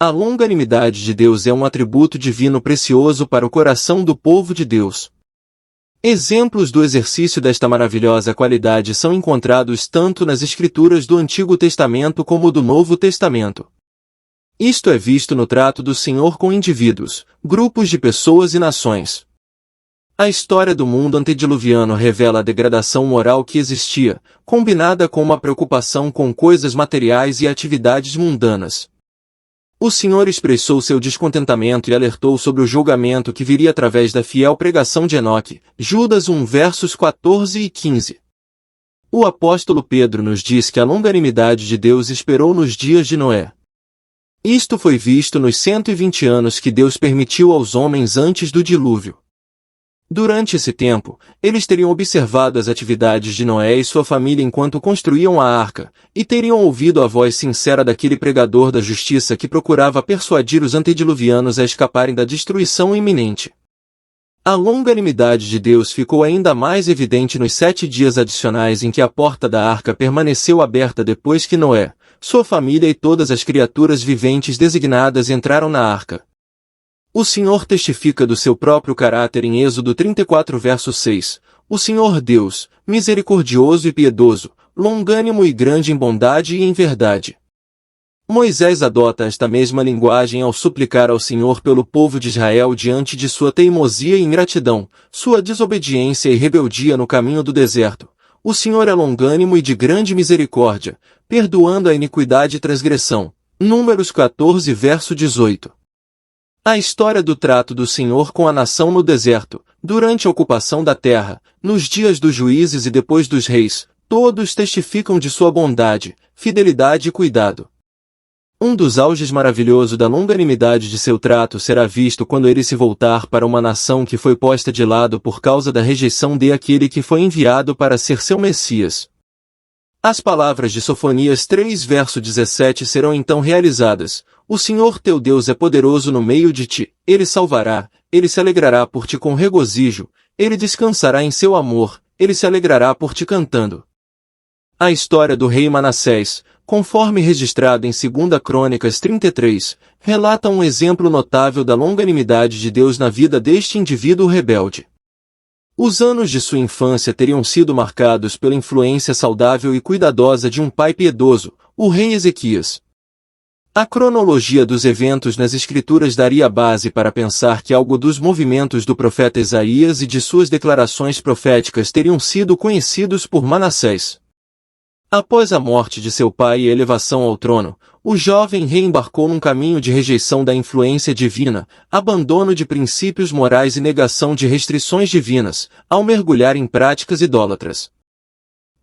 A longanimidade de Deus é um atributo divino precioso para o coração do povo de Deus. Exemplos do exercício desta maravilhosa qualidade são encontrados tanto nas Escrituras do Antigo Testamento como do Novo Testamento. Isto é visto no trato do Senhor com indivíduos, grupos de pessoas e nações. A história do mundo antediluviano revela a degradação moral que existia, combinada com uma preocupação com coisas materiais e atividades mundanas. O Senhor expressou seu descontentamento e alertou sobre o julgamento que viria através da fiel pregação de Enoque, Judas 1 versos 14 e 15. O apóstolo Pedro nos diz que a longanimidade de Deus esperou nos dias de Noé. Isto foi visto nos 120 anos que Deus permitiu aos homens antes do dilúvio. Durante esse tempo, eles teriam observado as atividades de Noé e sua família enquanto construíam a arca, e teriam ouvido a voz sincera daquele pregador da justiça que procurava persuadir os antediluvianos a escaparem da destruição iminente. A longanimidade de Deus ficou ainda mais evidente nos 7 dias adicionais em que a porta da arca permaneceu aberta depois que Noé, sua família e todas as criaturas viventes designadas entraram na arca. O Senhor testifica do seu próprio caráter em Êxodo 34 verso 6, o Senhor Deus, misericordioso e piedoso, longânimo e grande em bondade e em verdade. Moisés adota esta mesma linguagem ao suplicar ao Senhor pelo povo de Israel diante de sua teimosia e ingratidão, sua desobediência e rebeldia no caminho do deserto. O Senhor é longânimo e de grande misericórdia, perdoando a iniquidade e transgressão. Números 14 verso 18. A história do trato do Senhor com a nação no deserto, durante a ocupação da terra, nos dias dos juízes e depois dos reis, todos testificam de sua bondade, fidelidade e cuidado. Um dos auges maravilhosos da longanimidade de seu trato será visto quando ele se voltar para uma nação que foi posta de lado por causa da rejeição daquele que foi enviado para ser seu Messias. As palavras de Sofonias 3 verso 17 serão então realizadas. O Senhor teu Deus é poderoso no meio de ti, Ele salvará, Ele se alegrará por ti com regozijo, Ele descansará em seu amor, Ele se alegrará por ti cantando. A história do rei Manassés, conforme registrado em 2 Crônicas 33, relata um exemplo notável da longanimidade de Deus na vida deste indivíduo rebelde. Os anos de sua infância teriam sido marcados pela influência saudável e cuidadosa de um pai piedoso, o rei Ezequias. A cronologia dos eventos nas Escrituras daria base para pensar que algo dos movimentos do profeta Isaías e de suas declarações proféticas teriam sido conhecidos por Manassés. Após a morte de seu pai e elevação ao trono, o jovem rei embarcou num caminho de rejeição da influência divina, abandono de princípios morais e negação de restrições divinas, ao mergulhar em práticas idólatras.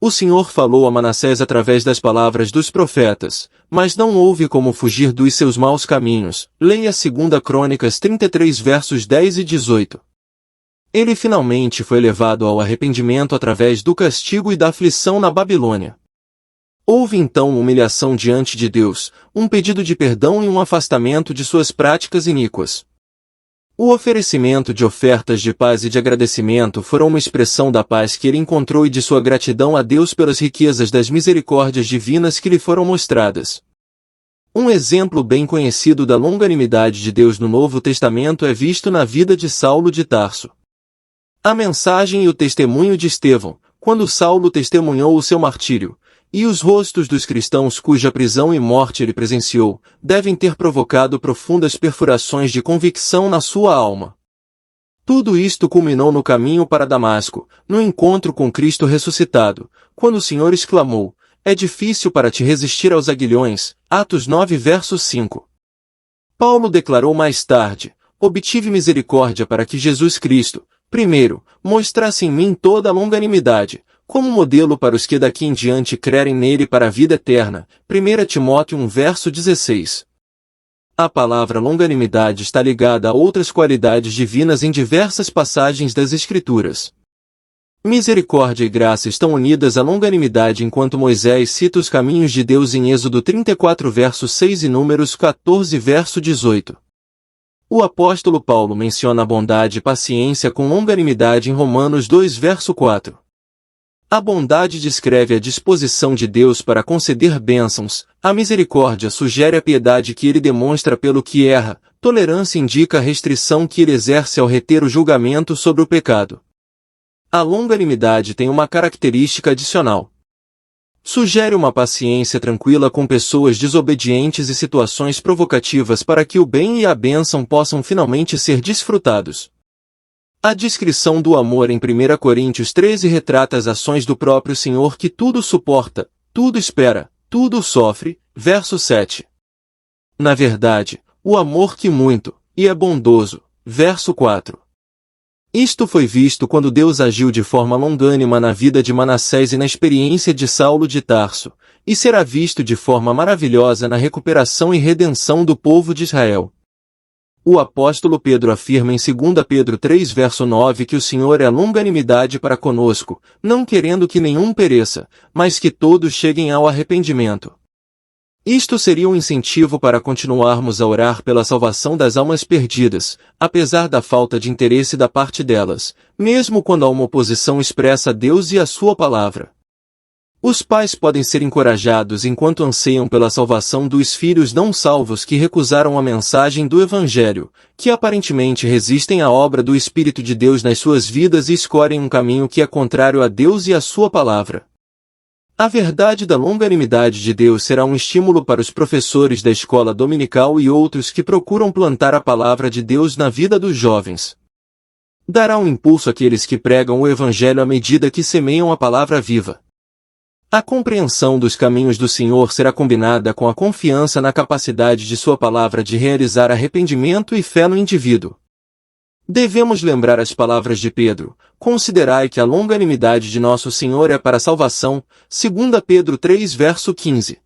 O Senhor falou a Manassés através das palavras dos profetas, mas não houve como fugir dos seus maus caminhos. Leia 2 Crônicas 33 versos 10 e 18. Ele finalmente foi levado ao arrependimento através do castigo e da aflição na Babilônia. Houve então humilhação diante de Deus, um pedido de perdão e um afastamento de suas práticas iníquas. O oferecimento de ofertas de paz e de agradecimento foram uma expressão da paz que ele encontrou e de sua gratidão a Deus pelas riquezas das misericórdias divinas que lhe foram mostradas. Um exemplo bem conhecido da longanimidade de Deus no Novo Testamento é visto na vida de Saulo de Tarso. A mensagem e o testemunho de Estevão, quando Saulo testemunhou o seu martírio, e os rostos dos cristãos cuja prisão e morte ele presenciou, devem ter provocado profundas perfurações de convicção na sua alma. Tudo isto culminou no caminho para Damasco, no encontro com Cristo ressuscitado, quando o Senhor exclamou: "É difícil para te resistir aos aguilhões", Atos 9 verso 5. Paulo declarou mais tarde: "Obtive misericórdia para que Jesus Cristo, primeiro, mostrasse em mim toda a longanimidade, como modelo para os que daqui em diante crerem nele para a vida eterna." 1 Timóteo 1 verso 16. A palavra longanimidade está ligada a outras qualidades divinas em diversas passagens das Escrituras. Misericórdia e graça estão unidas à longanimidade enquanto Moisés cita os caminhos de Deus em Êxodo 34 verso 6 e Números 14 verso 18. O apóstolo Paulo menciona a bondade e paciência com longanimidade em Romanos 2 verso 4. A bondade descreve a disposição de Deus para conceder bênçãos, a misericórdia sugere a piedade que ele demonstra pelo que erra, tolerância indica a restrição que ele exerce ao reter o julgamento sobre o pecado. A longanimidade tem uma característica adicional. Sugere uma paciência tranquila com pessoas desobedientes e situações provocativas para que o bem e a bênção possam finalmente ser desfrutados. A descrição do amor em 1 Coríntios 13 retrata as ações do próprio Senhor que tudo suporta, tudo espera, tudo sofre, verso 7. Na verdade, o amor que muito, e é bondoso, verso 4. Isto foi visto quando Deus agiu de forma longânima na vida de Manassés e na experiência de Saulo de Tarso, e será visto de forma maravilhosa na recuperação e redenção do povo de Israel. O apóstolo Pedro afirma em 2 Pedro 3 verso 9 que o Senhor é longanimidade para conosco, não querendo que nenhum pereça, mas que todos cheguem ao arrependimento. Isto seria um incentivo para continuarmos a orar pela salvação das almas perdidas, apesar da falta de interesse da parte delas, mesmo quando há uma oposição expressa a Deus e a sua palavra. Os pais podem ser encorajados enquanto anseiam pela salvação dos filhos não salvos que recusaram a mensagem do Evangelho, que aparentemente resistem à obra do Espírito de Deus nas suas vidas e escolhem um caminho que é contrário a Deus e a sua palavra. A verdade da longanimidade de Deus será um estímulo para os professores da escola dominical e outros que procuram plantar a palavra de Deus na vida dos jovens. Dará um impulso àqueles que pregam o Evangelho à medida que semeiam a palavra viva. A compreensão dos caminhos do Senhor será combinada com a confiança na capacidade de sua palavra de realizar arrependimento e fé no indivíduo. Devemos lembrar as palavras de Pedro: considerai que a longanimidade de nosso Senhor é para a salvação, 2 Pedro 3 verso 15.